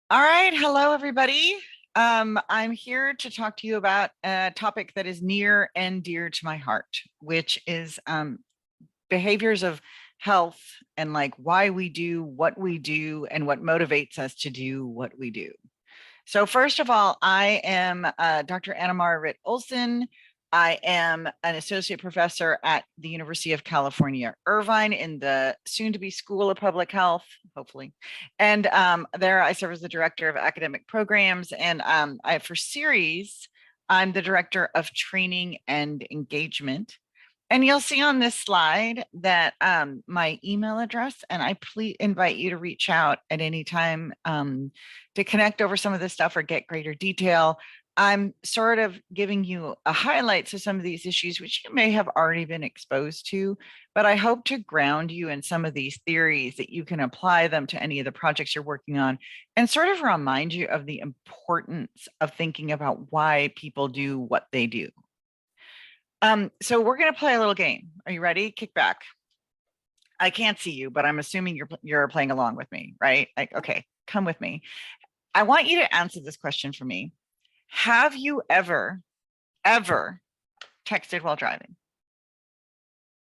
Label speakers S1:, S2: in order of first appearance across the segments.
S1: All right. Hello, everybody. I'm here to talk to you about a topic that is near and dear to my heart, which is behaviors of health and like why we do what we do and what motivates us to do what we do. So first of all, I am Dr. Anamara Ritt-Olson. I am an associate professor at the University of California, Irvine in the soon-to-be School of Public Health, hopefully. And there I serve as the director of academic programs. And for CERES, I'm the director of training and engagement. And you'll see on this slide that my email address, and I please invite you to reach out at any time to connect over some of this stuff or get greater detail. I'm sort of giving you a highlights of some of these issues, which you may have already been exposed to, but I hope to ground you in some of these theories that you can apply them to any of the projects you're working on and sort of remind you of the importance of thinking about why people do what they do. So we're going to play a little game. Are you ready? Kick back. I can't see you, but I'm assuming you're playing along with me, right? Like, okay, come with me. I want you to answer this question for me. Have you ever texted while driving?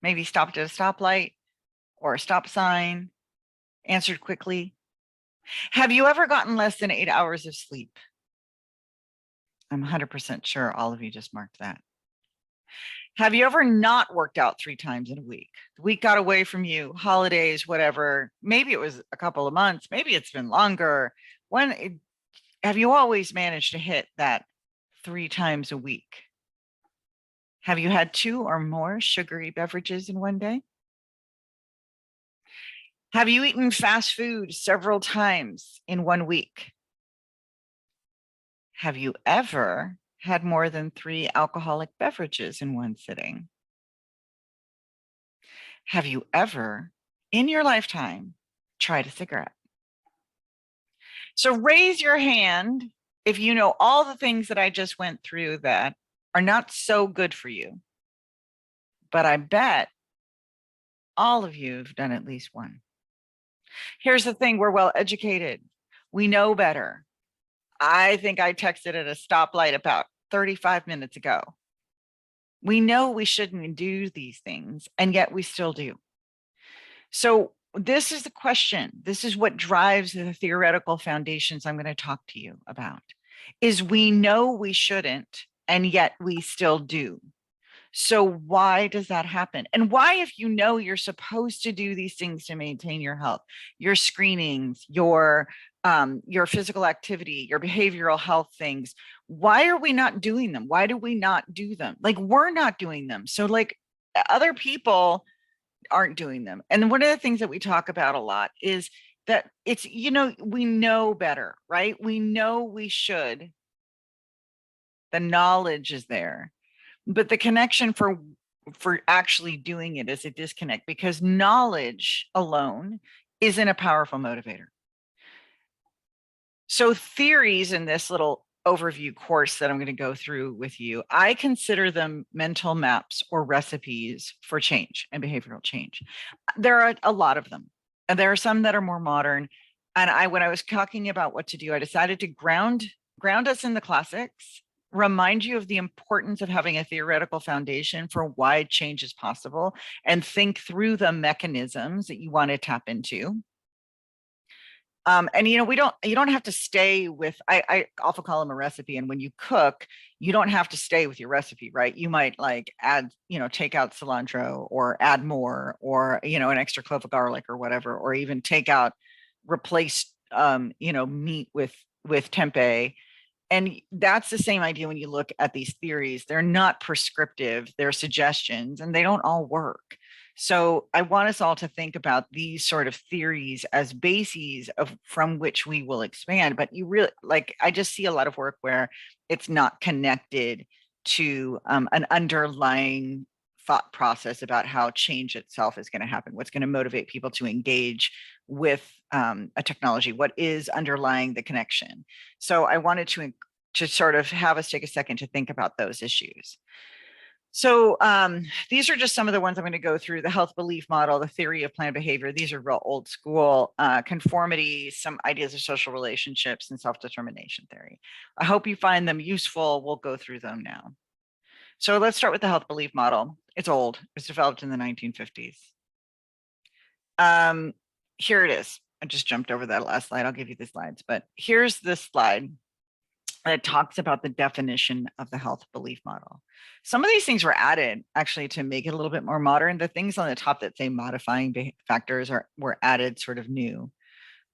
S1: Maybe stopped at a stoplight or a stop sign, answered quickly. Have you ever gotten less than 8 hours of sleep? I'm 100% sure all of you just marked that. Have you ever not worked out 3 times in a week? The week got away from you, holidays, whatever. Maybe it was a couple of months, maybe it's been longer. Have you always managed to hit that 3 times a week? Have you had 2 or more sugary beverages in one day? Have you eaten fast food several times in 1 week? Have you ever had more than 3 alcoholic beverages in one sitting? Have you ever, in your lifetime, tried a cigarette? So raise your hand if you know all the things that I just went through that are not so good for you. But I bet all of you have done at least one. Here's the thing, we're well educated. We know better. I think I texted at a stoplight about 35 minutes ago. We know we shouldn't do these things, and yet we still do. So this is the question. This is what drives the theoretical foundations I'm going to talk to you about, is we know we shouldn't, and yet we still do. So why does that happen? And why, if you know you're supposed to do these things to maintain your health, your screenings, your physical activity, your behavioral health things, why are we not doing them? Why do we not do them? Like, we're not doing them. So like other people aren't doing them. And one of the things that we talk about a lot is that it's, we know better, right? We know we should. The knowledge is there, but the connection for actually doing it is a disconnect, because knowledge alone isn't a powerful motivator. So theories in this little overview course that I'm going to go through with you, I consider them mental maps or recipes for change and behavioral change. There are a lot of them, and there are some that are more modern. And when I was talking about what to do, I decided to ground us in the classics, remind you of the importance of having a theoretical foundation for why change is possible, and think through the mechanisms that you want to tap into. And you don't have to stay with, I often call them a recipe. And when you cook, you don't have to stay with your recipe, right? You might like add, take out cilantro or add more, or, an extra clove of garlic or whatever, or even replace, meat with tempeh. And that's the same idea when you look at these theories. They're not prescriptive, they're suggestions, and they don't all work. So I want us all to think about these sort of theories as bases from which we will expand. But you really, I just see a lot of work where it's not connected to an underlying thought process about how change itself is going to happen, what's going to motivate people to engage with a technology, what is underlying the connection. So I wanted to sort of have us take a second to think about those issues. So these are just some of the ones I'm going to go through: the health belief model, the theory of planned behavior. These are real old school. Conformity, some ideas of social relationships, and self-determination theory. I hope you find them useful. We'll go through them now. So let's start with the health belief model. It's old. It was developed in the 1950s. Here it is. I just jumped over that last slide. I'll give you the slides, but here's this slide that talks about the definition of the health belief model. Some of these things were added actually to make it a little bit more modern. The things on the top that say modifying factors were added sort of new.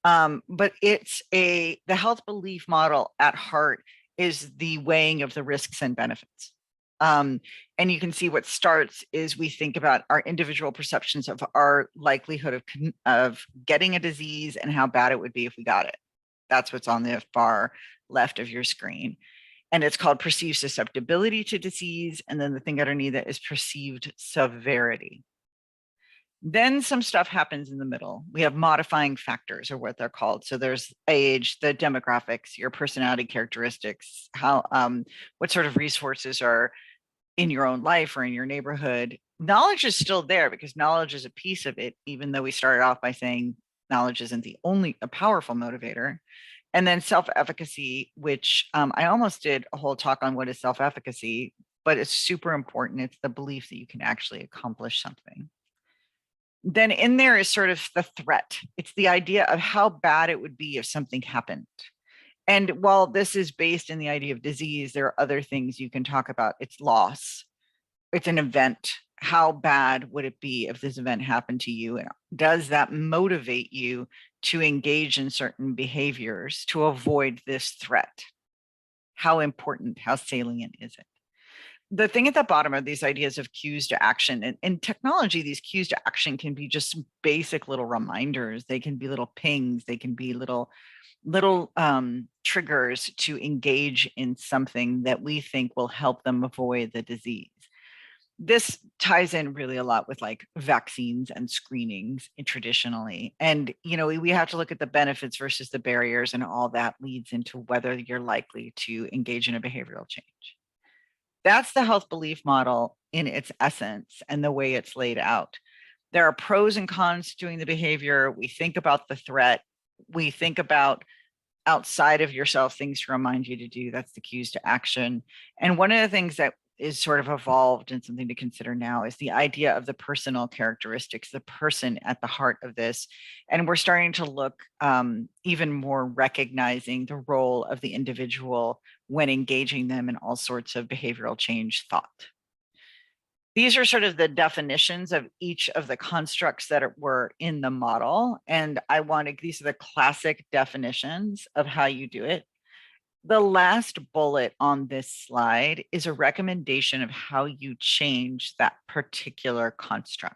S1: But the health belief model at heart is the weighing of the risks and benefits. And you can see what starts is we think about our individual perceptions of our likelihood of getting a disease and how bad it would be if we got it. That's what's on the far left of your screen. And it's called perceived susceptibility to disease. And then the thing underneath it is perceived severity. Then some stuff happens in the middle. We have modifying factors, or what they're called. So there's age, the demographics, your personality characteristics, what sort of resources are in your own life or in your neighborhood. Knowledge is still there because knowledge is a piece of it, even though we started off by saying knowledge isn't a powerful motivator. And then self-efficacy, which I almost did a whole talk on what is self-efficacy, but it's super important. It's the belief that you can actually accomplish something. Then in there is sort of the threat. It's the idea of how bad it would be if something happened. And while this is based in the idea of disease, there are other things you can talk about. It's loss. It's an event. How bad would it be if this event happened to you? And does that motivate you to engage in certain behaviors to avoid this threat? How important, how salient is it? The thing at the bottom are these ideas of cues to action. And in technology, these cues to action can be just basic little reminders. They can be little pings. They can be little triggers to engage in something that we think will help them avoid the disease. This ties in really a lot with like vaccines and screenings traditionally. And, we have to look at the benefits versus the barriers, and all that leads into whether you're likely to engage in a behavioral change. That's the health belief model in its essence and the way it's laid out. There are pros and cons to doing the behavior. We think about the threat. We think about outside of yourself things to remind you to do. That's the cues to action. And one of the things that is sort of evolved and something to consider now is the idea of the personal characteristics, the person at the heart of this. And we're starting to look even more recognizing the role of the individual when engaging them in all sorts of behavioral change thought. These are sort of the definitions of each of the constructs that were in the model. And these are the classic definitions of how you do it. The last bullet on this slide is a recommendation of how you change that particular construct.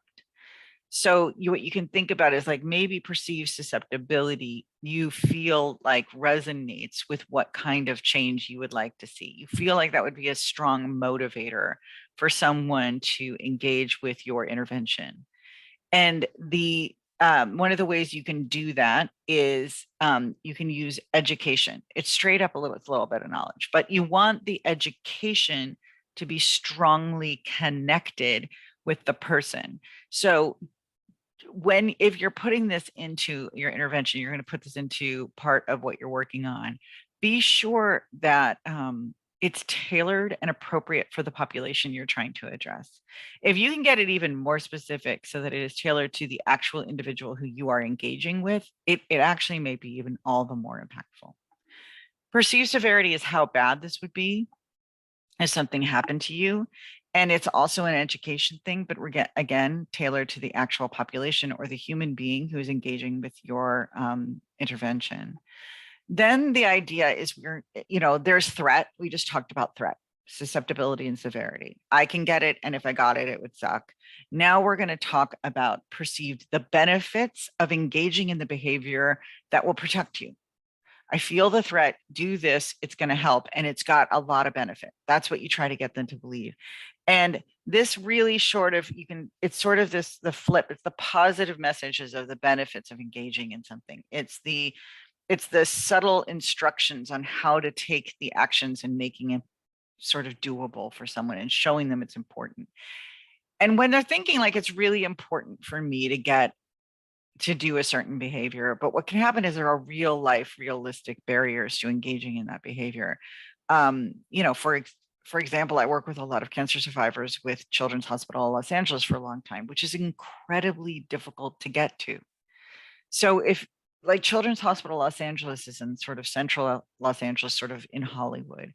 S1: So what you can think about is like maybe perceived susceptibility you feel like resonates with what kind of change you would like to see. You feel like that would be a strong motivator for someone to engage with your intervention. And one of the ways you can do that is you can use education. It's straight up it's a little bit of knowledge, but you want the education to be strongly connected with the person. So if you're putting this into your intervention, you're going to put this into part of what you're working on, be sure that it's tailored and appropriate for the population you're trying to address. If you can get it even more specific so that it is tailored to the actual individual who you are engaging with, it actually may be even all the more impactful. Perceived severity is how bad this would be if something happened to you. And it's also an education thing, but we're again tailored to the actual population or the human being who's engaging with your intervention. Then the idea is there's threat. We just talked about threat, susceptibility, and severity. I can get it, and if I got it, it would suck. Now we're going to talk about the benefits of engaging in the behavior that will protect you. I feel the threat, do this, it's going to help, and it's got a lot of benefit. That's what you try to get them to believe. And this really it's sort of the flip. It's the positive messages of the benefits of engaging in something. It's the subtle instructions on how to take the actions and making sort of doable for someone and showing them it's important. And when they're thinking like it's really important for me to get to do a certain behavior, but what can happen is there are real life, realistic barriers to engaging in that behavior. You know, for example, I work with a lot of cancer survivors with Children's Hospital Los Angeles for a long time, which is incredibly difficult to get to. So if like Children's Hospital Los Angeles is in sort of central Los Angeles, sort of in Hollywood,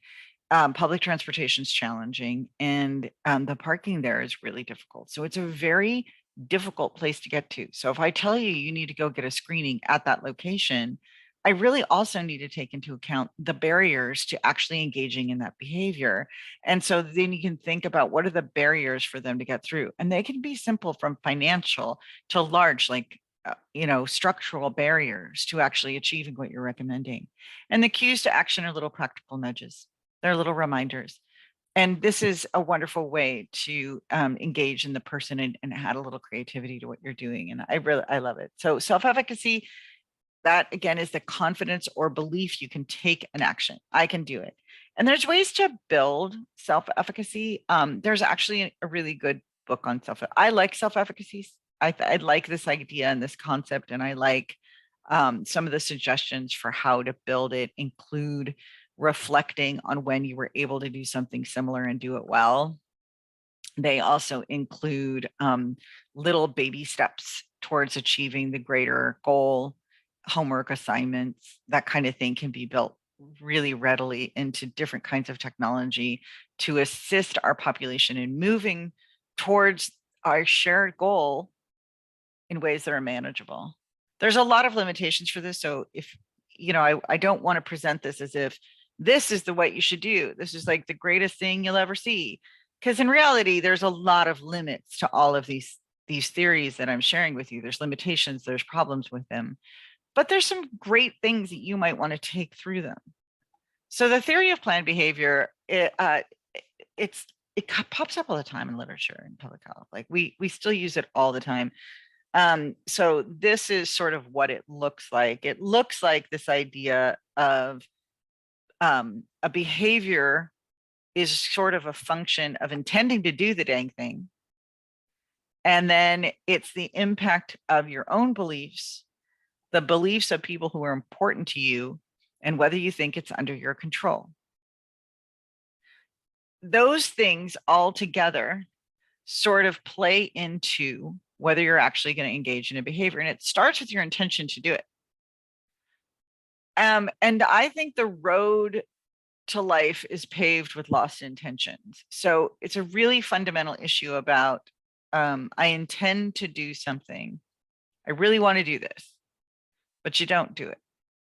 S1: public transportation is challenging, and the parking there is really difficult. So it's a very difficult place to get to. So if I tell you you need to go get a screening at that location, I really also need to take into account the barriers to actually engaging in that behavior. And so then you can think about what are the barriers for them to get through. And they can be simple, from financial to large, like you know, structural barriers to actually achieving what you're recommending. And the cues to action are little practical nudges. They're little reminders. And this is a wonderful way to engage in the person and add a little creativity to what you're doing. And I love it. So self-efficacy, that again is the confidence or belief you can take an action. I can do it. And there's ways to build self-efficacy. There's actually a really good book on I like self-efficacy. I like this idea and this concept, and I like some of the suggestions for how to build it include reflecting on when you were able to do something similar and do it well. They also include little baby steps towards achieving the greater goal, homework assignments, that kind of thing can be built really readily into different kinds of technology to assist our population in moving towards our shared goal in ways that are manageable. There's a lot of limitations for this. So if, you know, I don't want to present this as if this is the way you should do. This is like the greatest thing you'll ever see. Because in reality, there's a lot of limits to all of these theories that I'm sharing with you. There's limitations, there's problems with them, but there's some great things that you might want to take through them. So the theory of planned behavior, it pops up all the time in literature and public health. Like we still use it all the time. So this is sort of what it looks like. It looks like this idea of a behavior is sort of a function of intending to do the dang thing. And then it's the impact of your own beliefs, the beliefs of people who are important to you, and whether you think it's under your control. Those things all together sort of play into whether you're actually going to engage in a behavior. And it starts with your intention to do it. And I think the road to life is paved with lost intentions. So it's a really fundamental issue about I intend to do something. I really want to do this, but you don't do it.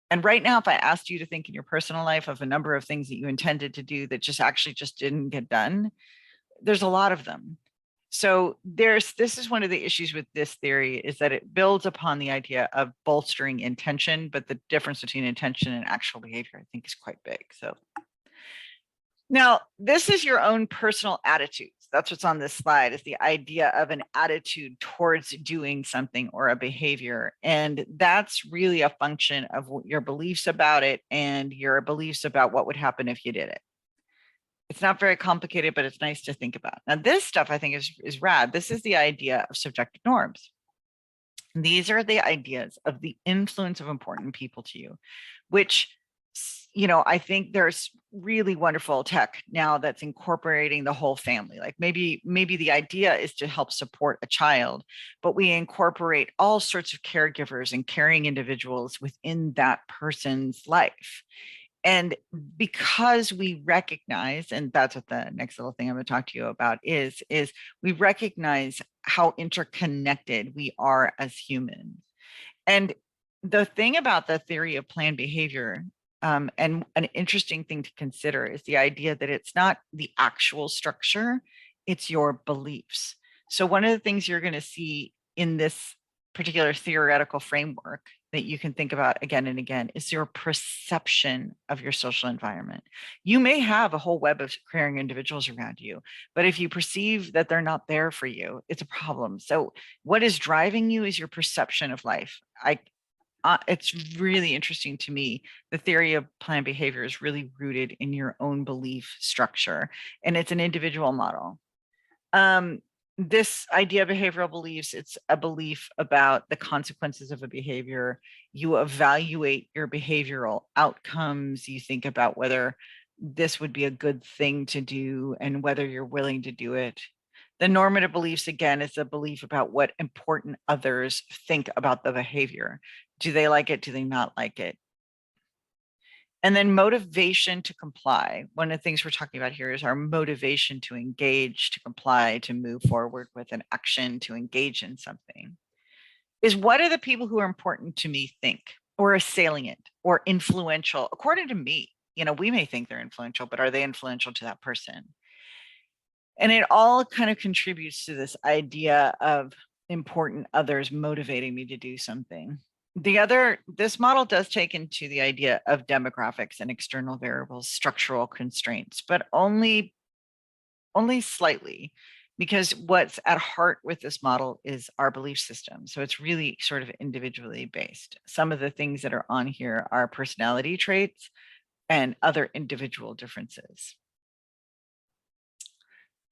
S1: And right now, if I asked you to think in your personal life of a number of things that you intended to do that just didn't get done, there's a lot of them. So this is one of the issues with this theory, is that it builds upon the idea of bolstering intention, but the difference between intention and actual behavior, I think, is quite big. So now this is your own personal attitudes. That's what's on this slide, is the idea of an attitude towards doing something or a behavior. And that's really a function of your beliefs about it and your beliefs about what would happen if you did it. It's not very complicated, but it's nice to think about. Now, this stuff I think is rad. This is the idea of subjective norms. These are the ideas of the influence of important people to you, which, you know, I think there's really wonderful tech now that's incorporating the whole family. Like maybe the idea is to help support a child, but we incorporate all sorts of caregivers and caring individuals within that person's life. And because we recognize, and that's what the next little thing I'm going to talk to you about is we recognize how interconnected we are as humans. And the thing about the theory of planned behavior, and an interesting thing to consider, is the idea that it's not the actual structure, it's your beliefs. So one of the things you're going to see in this particular theoretical framework that you can think about again and again is your perception of your social environment. You may have a whole web of caring individuals around you, but if you perceive that they're not there for you, it's a problem. So what is driving you is your perception of life. it's really interesting to me. The theory of planned behavior is really rooted in your own belief structure, and it's an individual model. This idea of behavioral beliefs, it's a belief about the consequences of a behavior. You evaluate your behavioral outcomes. You think about whether this would be a good thing to do and whether you're willing to do it. The normative beliefs, again, is a belief about what important others think about the behavior. Do they like it? Do they not like it? And then motivation to comply. One of the things we're talking about here is our motivation to engage, to comply, to move forward with an action, to engage in something. Is what do the people who are important to me think, or are salient or influential? According to me, we may think they're influential, but are they influential to that person? And it all kind of contributes to this idea of important others motivating me to do something. This model does take into the idea of demographics and external variables, structural constraints, but only slightly, because what's at heart with this model is our belief system. So it's really sort of individually based. Some of the things that are on here are personality traits and other individual differences.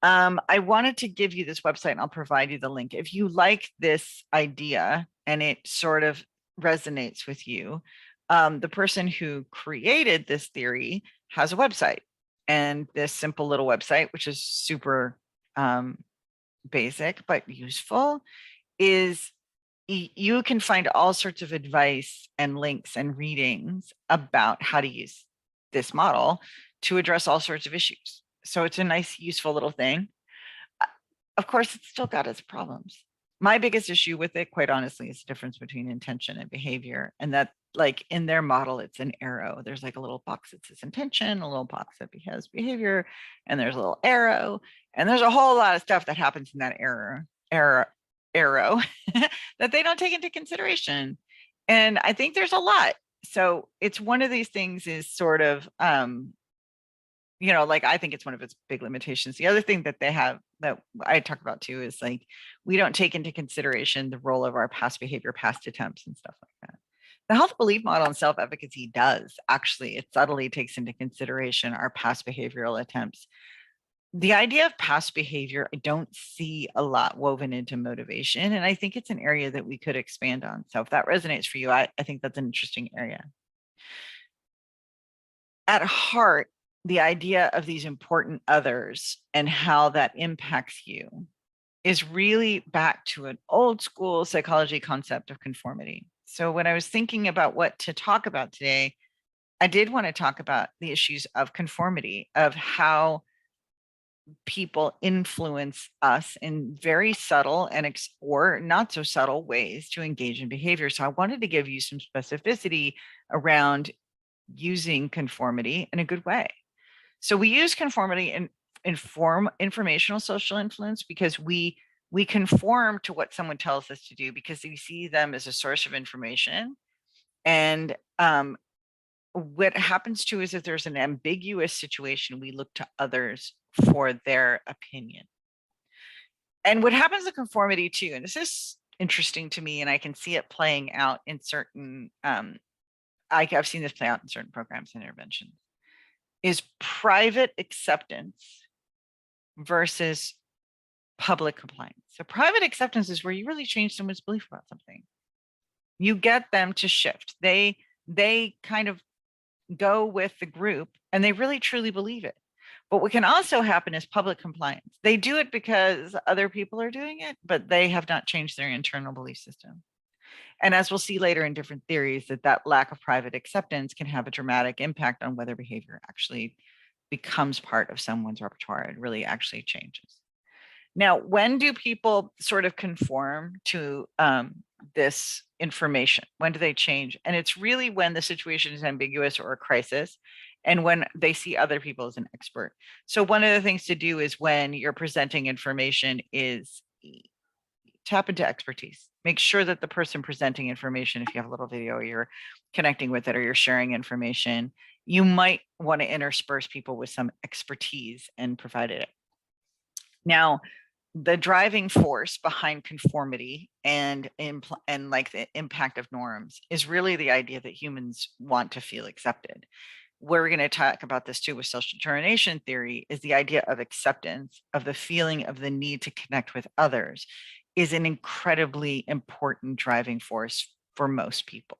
S1: I wanted to give you this website, and I'll provide you the link. If you like this idea and it sort of resonates with you, the person who created this theory has a website, and this simple little website, which is super basic but useful, is you can find all sorts of advice and links and readings about how to use this model to address all sorts of issues. So it's a nice, useful little thing. Of course, it's still got its problems. My biggest issue with it, quite honestly, is the difference between intention and behavior. And that, like in their model, it's an arrow. There's like a little box that says intention, a little box that has behavior, and there's a little arrow. And there's a whole lot of stuff that happens in that arrow that they don't take into consideration. And I think there's a lot. So it's one of these things is sort of, like I think it's one of its big limitations. The other thing that they have that I talk about too is like, we don't take into consideration the role of our past behavior, past attempts and stuff like that. The health belief model and self-efficacy does actually, it subtly takes into consideration our past behavioral attempts. The idea of past behavior, I don't see a lot woven into motivation. And I think it's an area that we could expand on. So if that resonates for you, I think that's an interesting area. At heart, the idea of these important others and how that impacts you is really back to an old school psychology concept of conformity. So when I was thinking about what to talk about today, I did want to talk about the issues of conformity, of how people influence us in very subtle and or not so subtle ways to engage in behavior. So I wanted to give you some specificity around using conformity in a good way. So we use conformity and inform informational social influence because we conform to what someone tells us to do because we see them as a source of information. And what happens too is if there's an ambiguous situation, we look to others for their opinion. And what happens in conformity too, and this is interesting to me, and I can see it playing out in certain, I've seen this play out in certain programs and interventions, is private acceptance versus public compliance. So private acceptance is where you really change someone's belief about something. You get them to shift. They kind of go with the group and they really truly believe it. But what can also happen is public compliance. They do it because other people are doing it, but they have not changed their internal belief system. And as we'll see later in different theories, that lack of private acceptance can have a dramatic impact on whether behavior actually becomes part of someone's repertoire. It really actually changes. Now, when do people sort of conform to this information? When do they change? And it's really when the situation is ambiguous or a crisis, and when they see other people as an expert. So one of the things to do is when you're presenting information is tap into expertise. Make sure that the person presenting information, if you have a little video or you're connecting with it or you're sharing information, you might want to intersperse people with some expertise and provide it. Now, the driving force behind conformity and like the impact of norms is really the idea that humans want to feel accepted. We're going to talk about this too with social determination theory, is the idea of acceptance, of the feeling of the need to connect with others, is an incredibly important driving force for most people.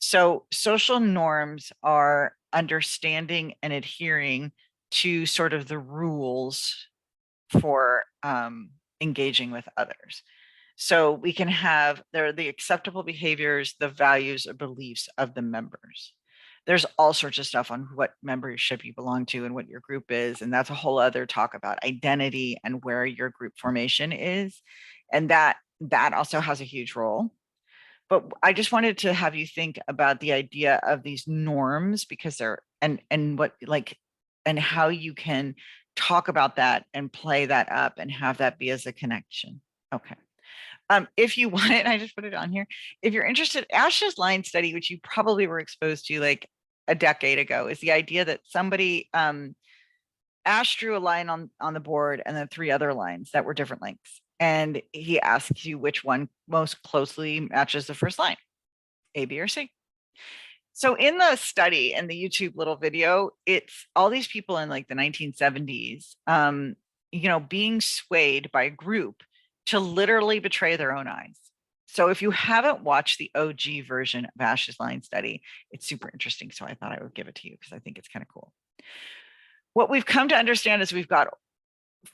S1: So social norms are understanding and adhering to sort of the rules for engaging with others. So we can have, there are the acceptable behaviors, the values or beliefs of the members. There's all sorts of stuff on what membership you belong to and what your group is. And that's a whole other talk about identity and where your group formation is. And that also has a huge role. But I just wanted to have you think about the idea of these norms, because they're, and what, like, and how you can talk about that and play that up and have that be as a connection. Okay. If you want it, I just put it on here. If you're interested, Ash's line study, which you probably were exposed to like a decade ago, is the idea that somebody, Ash drew a line on the board and then 3 other lines that were different lengths. And he asks you which one most closely matches the first line, A, B, or C. So in the study, in the YouTube little video, it's all these people in like the 1970s, being swayed by a group to literally betray their own eyes. So if you haven't watched the OG version of Ash's line study, it's super interesting. So I thought I would give it to you because I think it's kind of cool. What we've come to understand is we've got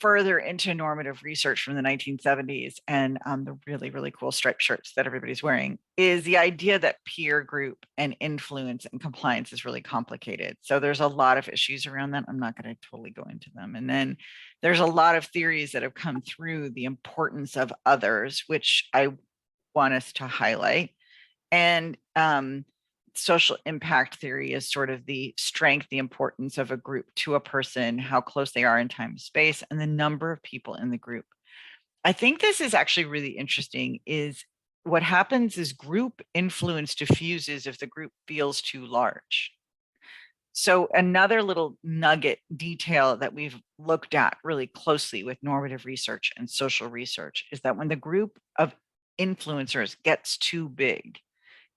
S1: further into normative research from the 1970s and the really, really cool striped shirts that everybody's wearing, is the idea that peer group and influence and compliance is really complicated. So there's a lot of issues around that. I'm not going to totally go into them. And then there's a lot of theories that have come through the importance of others, which I want us to highlight. And social impact theory is sort of the strength, the importance of a group to a person, how close they are in time and space, and the number of people in the group. I think this is actually really interesting, is what happens is group influence diffuses if the group feels too large. So another little nugget detail that we've looked at really closely with normative research and social research is that when the group of influencers gets too big,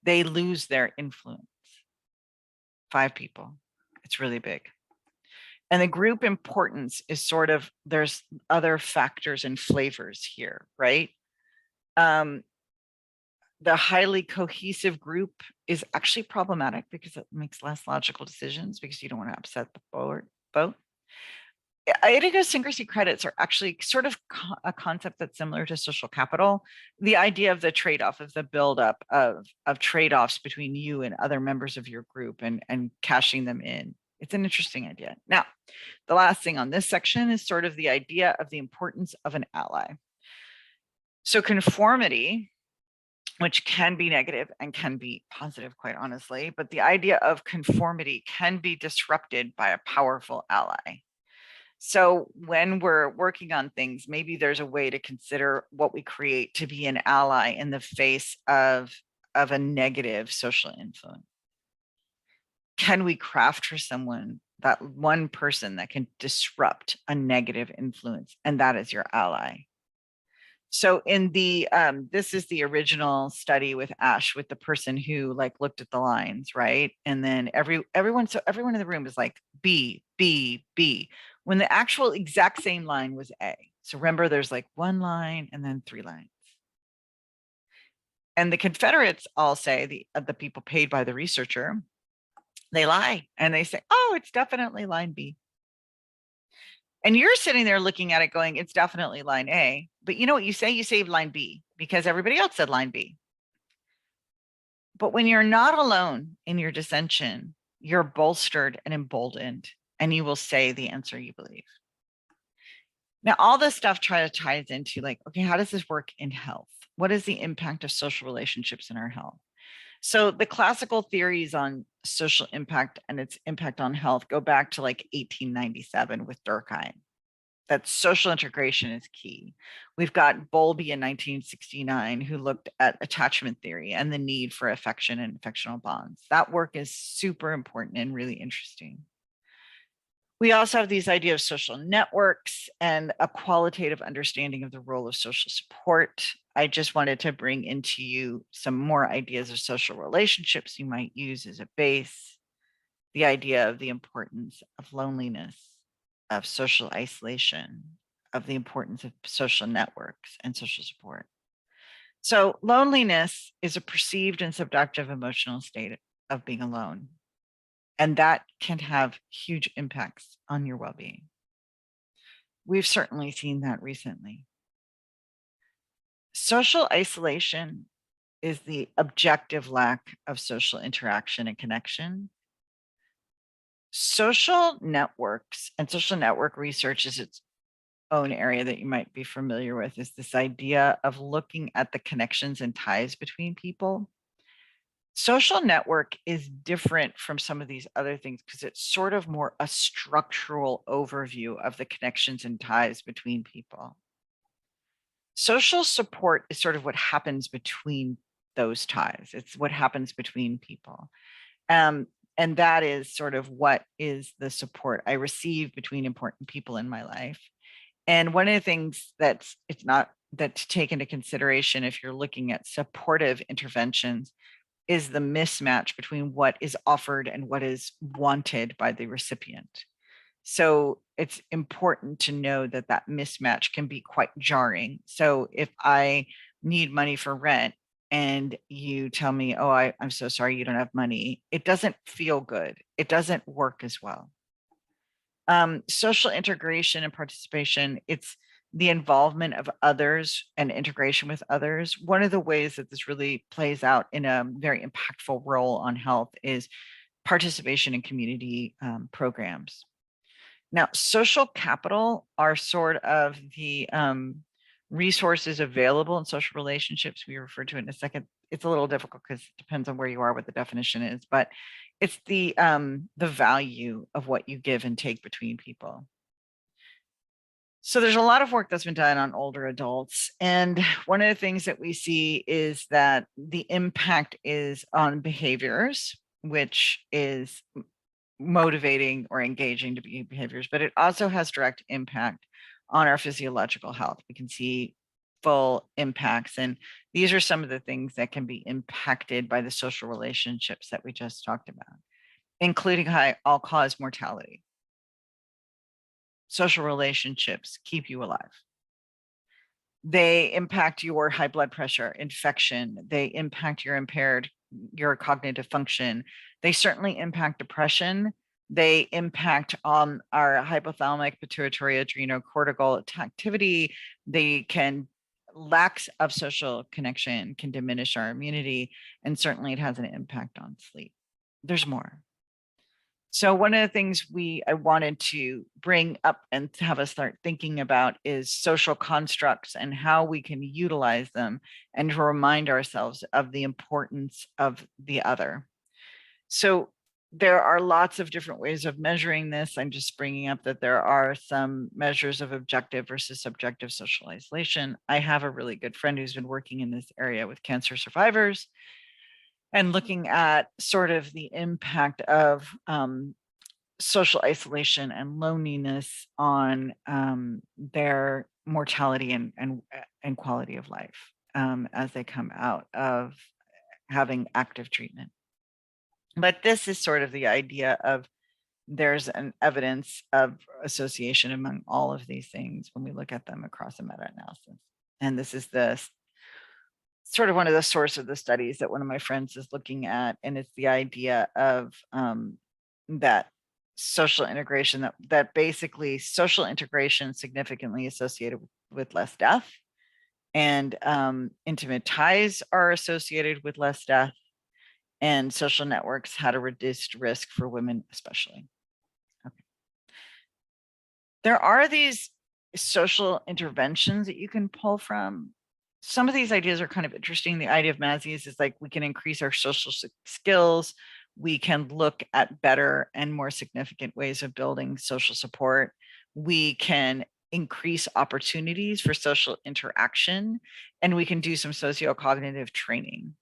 S1: they lose their influence. 5 people, it's really big. And the group importance is sort of, there's other factors and flavors here, right? The highly cohesive group is actually problematic because it makes less logical decisions because you don't want to upset the boat. Idiosyncrasy credits are actually sort of a concept that's similar to social capital. The idea of the trade-off, of the buildup of trade-offs between you and other members of your group and cashing them in. It's an interesting idea. Now, the last thing on this section is sort of the idea of the importance of an ally. So conformity, which can be negative and can be positive, quite honestly, but the idea of conformity can be disrupted by a powerful ally. So when we're working on things, maybe there's a way to consider what we create to be an ally in the face of a negative social influence. Can we craft for someone, that one person that can disrupt a negative influence, and that is your ally? So in the this is the original study with Ash, with the person who like looked at the lines, right? And then everyone in the room is like B, B, B, when the actual exact same line was A. So remember, there's like 1 line and then 3 lines. And the Confederates all say, the people paid by the researcher, they lie and they say, oh, it's definitely line B. And you're sitting there looking at it going, it's definitely line A. But you know what you say? You say line B because everybody else said line B. But when you're not alone in your dissension, you're bolstered and emboldened, and you will say the answer you believe. Now, all this stuff ties into like, okay, how does this work in health? What is the impact of social relationships in our health? So the classical theories on social impact and its impact on health go back to like 1897 with Durkheim. That social integration is key. We've got Bowlby in 1969, who looked at attachment theory and the need for affection and affectional bonds. That work is super important and really interesting. We also have these ideas of social networks and a qualitative understanding of the role of social support. I just wanted to bring into you some more ideas of social relationships you might use as a base. The idea of the importance of loneliness, of social isolation, of the importance of social networks and social support. So loneliness is a perceived and subjective emotional state of being alone. And that can have huge impacts on your well-being. We've certainly seen that recently. Social isolation is the objective lack of social interaction and connection. Social networks and social network research is its own area that you might be familiar with, is this idea of looking at the connections and ties between people. Social network is different from some of these other things because it's sort of more a structural overview of the connections and ties between people. Social support is sort of what happens between those ties. It's what happens between people. And that is sort of what is the support I receive between important people in my life. And one of the things that's to take into consideration if you're looking at supportive interventions is the mismatch between what is offered and what is wanted by the recipient. So it's important to know that that mismatch can be quite jarring. So if I need money for rent and you tell me, oh, I'm so sorry you don't have money, it doesn't feel good. It doesn't work as well. Social integration and participation, it's the involvement of others and integration with others. One of the ways that this really plays out in a very impactful role on health is participation in community programs. Now, social capital are sort of the resources available in social relationships. We refer to it in a second. It's a little difficult because it depends on where you are, what the definition is, but it's the value of what you give and take between people. So there's a lot of work that's been done on older adults. And one of the things that we see is that the impact is on behaviors, which is motivating or engaging to be behaviors, but it also has direct impact on our physiological health. We can see full impacts. And these are some of the things that can be impacted by the social relationships that we just talked about, including high all-cause mortality. Social relationships keep you alive. They impact your high blood pressure, infection. They impact your cognitive function. They certainly impact depression. They impact our hypothalamic, pituitary, adrenocortical activity. Lacks of social connection can diminish our immunity, and certainly it has an impact on sleep. There's more. So one of the things I wanted to bring up and to have us start thinking about is social constructs and how we can utilize them and to remind ourselves of the importance of the other. So there are lots of different ways of measuring this. I'm just bringing up that there are some measures of objective versus subjective social isolation. I have a really good friend who's been working in this area with cancer survivors and looking at sort of the impact of social isolation and loneliness on their mortality and quality of life as they come out of having active treatment. But this is sort of the idea of there's an evidence of association among all of these things when we look at them across a meta-analysis. And this is the sort of one of the source of the studies that one of my friends is looking at. And it's the idea of that social integration, that basically social integration significantly associated with less death, and intimate ties are associated with less death, and social networks had a reduced risk for women especially. Okay. There are these social interventions that you can pull from. Some of these ideas are kind of interesting. The idea of Mazzi's is like we can increase our social skills. We can look at better and more significant ways of building social support. We can increase opportunities for social interaction, and we can do some sociocognitive training.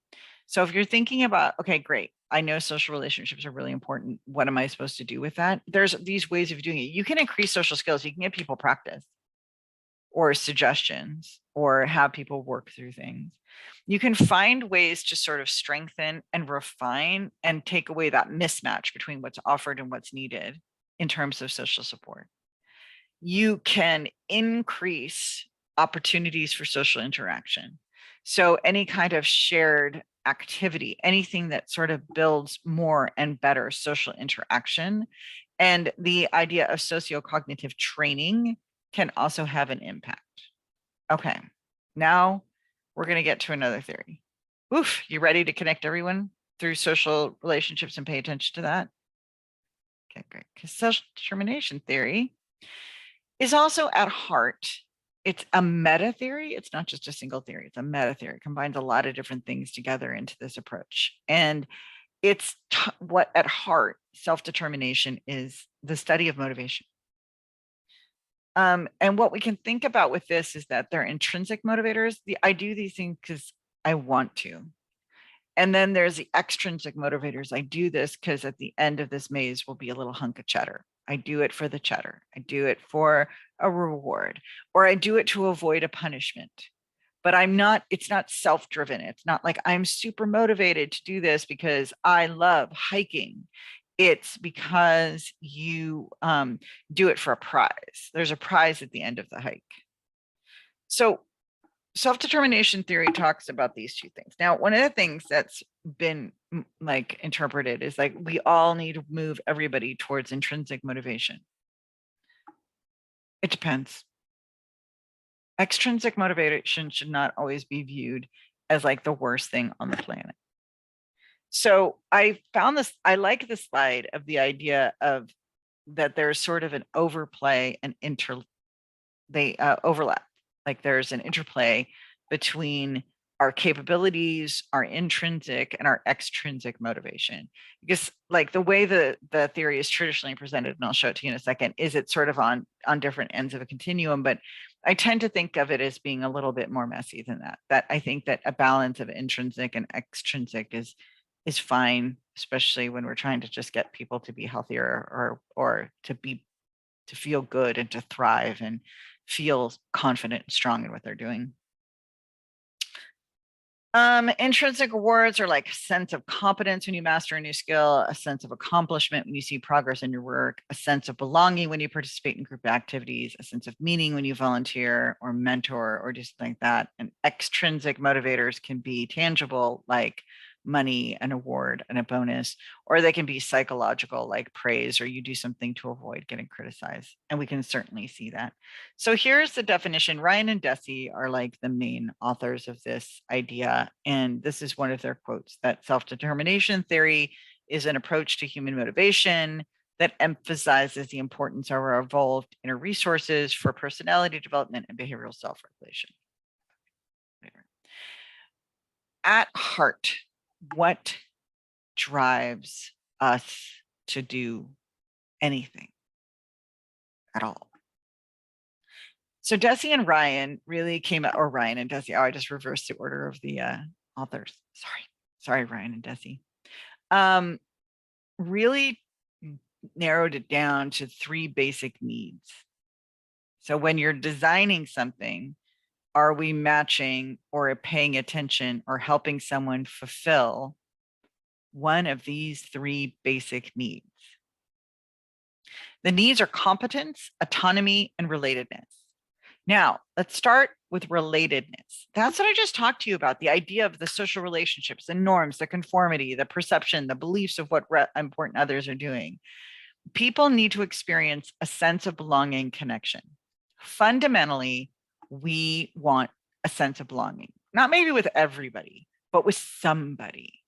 S1: So if you're thinking about, okay, great, I know social relationships are really important. What am I supposed to do with that? There's these ways of doing it. You can increase social skills. You can get people practice or suggestions or have people work through things. You can find ways to sort of strengthen and refine and take away that mismatch between what's offered and what's needed in terms of social support. You can increase opportunities for social interaction. So any kind of shared activity, anything that sort of builds more and better social interaction. And the idea of sociocognitive training can also have an impact. Okay, now we're going to get to another theory. Oof, you ready to connect everyone through social relationships and pay attention to that? Okay, great. Because social determination theory is also at heart, it's a meta theory. It's not just a single theory, it's a meta theory. It combines a lot of different things together into this approach. And it's what at heart, self-determination is the study of motivation. And what we can think about with this is that they're intrinsic motivators. I do these things because I want to. And then there's the extrinsic motivators. I do this because at the end of this maze will be a little hunk of cheddar. I do it for the cheddar. I do it for a reward, or I do it to avoid a punishment. But it's not self-driven. It's not like I'm super motivated to do this because I love hiking. It's because you do it for a prize. There's a prize at the end of the hike. So self-determination theory talks about these two things. Now, one of the things that's been like interpreted is like we all need to move everybody towards intrinsic motivation. It depends. Extrinsic motivation should not always be viewed as like the worst thing on the planet. So I found this, I like the slide of the idea of that there's sort of an overplay and they overlap. Like there's an interplay between our capabilities, our intrinsic and our extrinsic motivation. Because like the way the theory is traditionally presented, and I'll show it to you in a second, is it's sort of on different ends of a continuum, but I tend to think of it as being a little bit more messy than that. That I think that a balance of intrinsic and extrinsic is fine, especially when we're trying to just get people to be healthier or to feel good and to thrive and feel confident and strong in what they're doing. Intrinsic rewards are like a sense of competence when you master a new skill, a sense of accomplishment when you see progress in your work, a sense of belonging when you participate in group activities, a sense of meaning when you volunteer or mentor or just like that. And extrinsic motivators can be tangible, like money, an award, and a bonus, or they can be psychological, like praise, or you do something to avoid getting criticized. And we can certainly see that. So here's the definition. Ryan and Deci are like the main authors of this idea. And this is one of their quotes, that self-determination theory is an approach to human motivation that emphasizes the importance of our evolved inner resources for personality development and behavioral self-regulation. At heart, what drives us to do anything at all? So Deci and Ryan really came out, or Ryan and Deci. Oh, I just reversed the order of the authors. Sorry, Ryan and Deci. Really narrowed it down to 3 basic needs. So when you're designing something, are we matching or paying attention or helping someone fulfill one of these 3 basic needs? The needs are competence, autonomy, and relatedness. Now, let's start with relatedness. That's what I just talked to you about, the idea of the social relationships, the norms, the conformity, the perception, the beliefs of what important others are doing. People need to experience a sense of belonging, connection. Fundamentally, we want a sense of belonging, not maybe with everybody, but with somebody.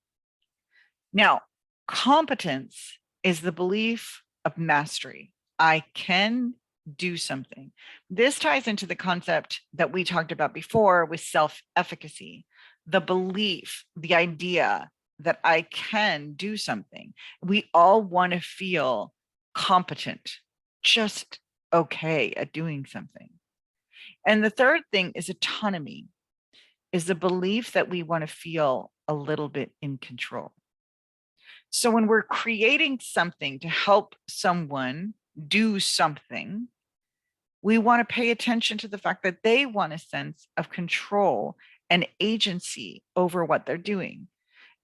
S1: Now, competence is the belief of mastery. I can do something. This ties into the concept that we talked about before with self-efficacy, the belief, the idea that I can do something. We all want to feel competent, just okay at doing something. And the third thing is autonomy, is the belief that we want to feel a little bit in control. So when we're creating something to help someone do something, we want to pay attention to the fact that they want a sense of control and agency over what they're doing.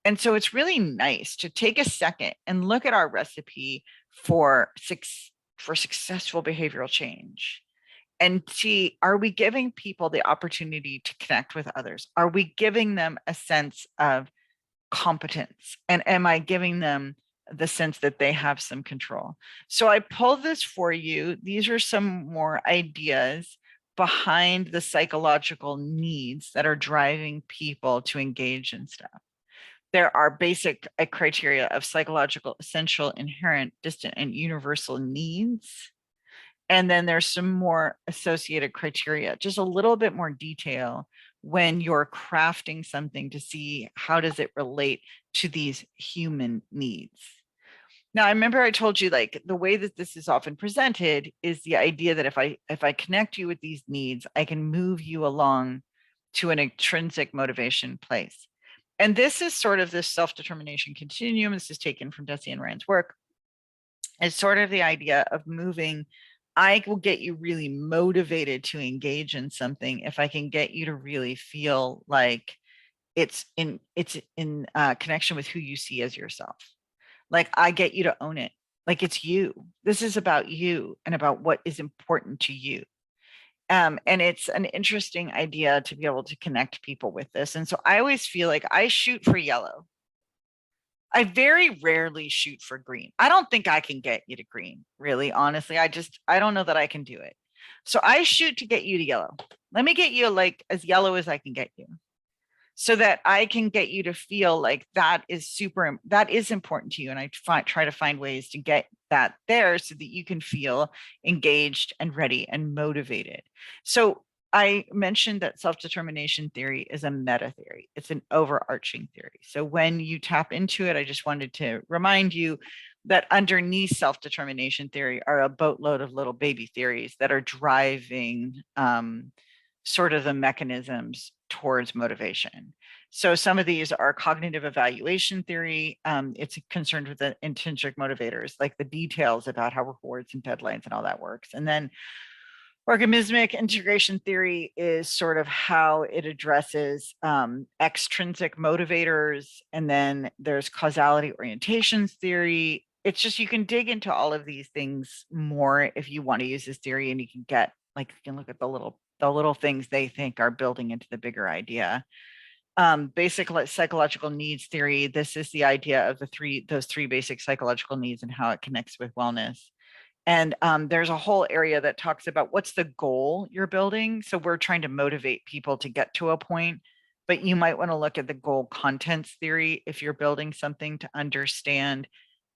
S1: And so it's really nice to take a second and look at our recipe for successful behavioral change and see, are we giving people the opportunity to connect with others? Are we giving them a sense of competence? And am I giving them the sense that they have some control? So I pulled this for you. These are some more ideas behind the psychological needs that are driving people to engage in stuff. There are basic criteria of psychological, essential, inherent, distant, and universal needs. And then there's some more associated criteria, just a little bit more detail when you're crafting something to see how does it relate to these human needs. Now, I remember I told you, like, the way that this is often presented is the idea that if I connect you with these needs, I can move you along to an intrinsic motivation place. And this is sort of this self-determination continuum. This is taken from Deci and Rand's work. It's sort of the idea of moving. I will get you really motivated to engage in something if I can get you to really feel like it's in connection with who you see as yourself. Like, I get you to own it. Like, it's you. This is about you and about what is important to you. And it's an interesting idea to be able to connect people with this. And so I always feel like I shoot for yellow. I very rarely shoot for green. I don't think I can get you to green, really, honestly. I don't know that I can do it. So I shoot to get you to yellow. Let me get you like as yellow as I can get you, so that I can get you to feel like that is important to you. And I try to find ways to get that there so that you can feel engaged and ready and motivated. So I mentioned that self-determination theory is a meta theory. It's an overarching theory. So when you tap into it, I just wanted to remind you that underneath self-determination theory are a boatload of little baby theories that are driving sort of the mechanisms towards motivation. So some of these are cognitive evaluation theory. It's concerned with the intrinsic motivators, like the details about how rewards and deadlines and all that works. And then organismic integration theory is sort of how it addresses extrinsic motivators. And then there's causality orientations theory. It's just, you can dig into all of these things more if you want to use this theory, and you can get, like, you can look at the little things they think are building into the bigger idea. Basic psychological needs theory. This is the idea of those three basic psychological needs and how it connects with wellness. And there's a whole area that talks about what's the goal you're building. So we're trying to motivate people to get to a point, but you might want to look at the goal contents theory if you're building something to understand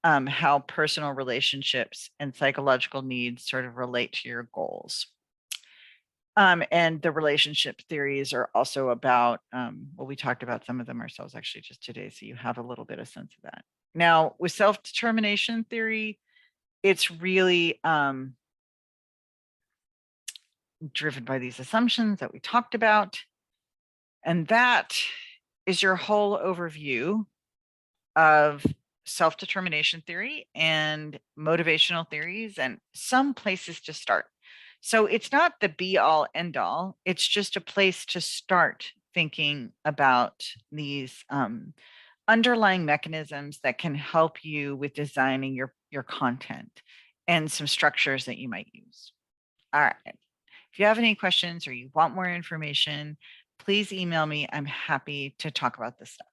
S1: how personal relationships and psychological needs sort of relate to your goals. And the relationship theories are also about, well, we talked about some of them ourselves actually just today, so you have a little bit of sense of that. Now, with self-determination theory, it's really driven by these assumptions that we talked about. And that is your whole overview of self-determination theory and motivational theories and some places to start. So it's not the be all end all. It's just a place to start thinking about these underlying mechanisms that can help you with designing your content and some structures that you might use. All right. If you have any questions or you want more information, please email me. I'm happy to talk about this stuff.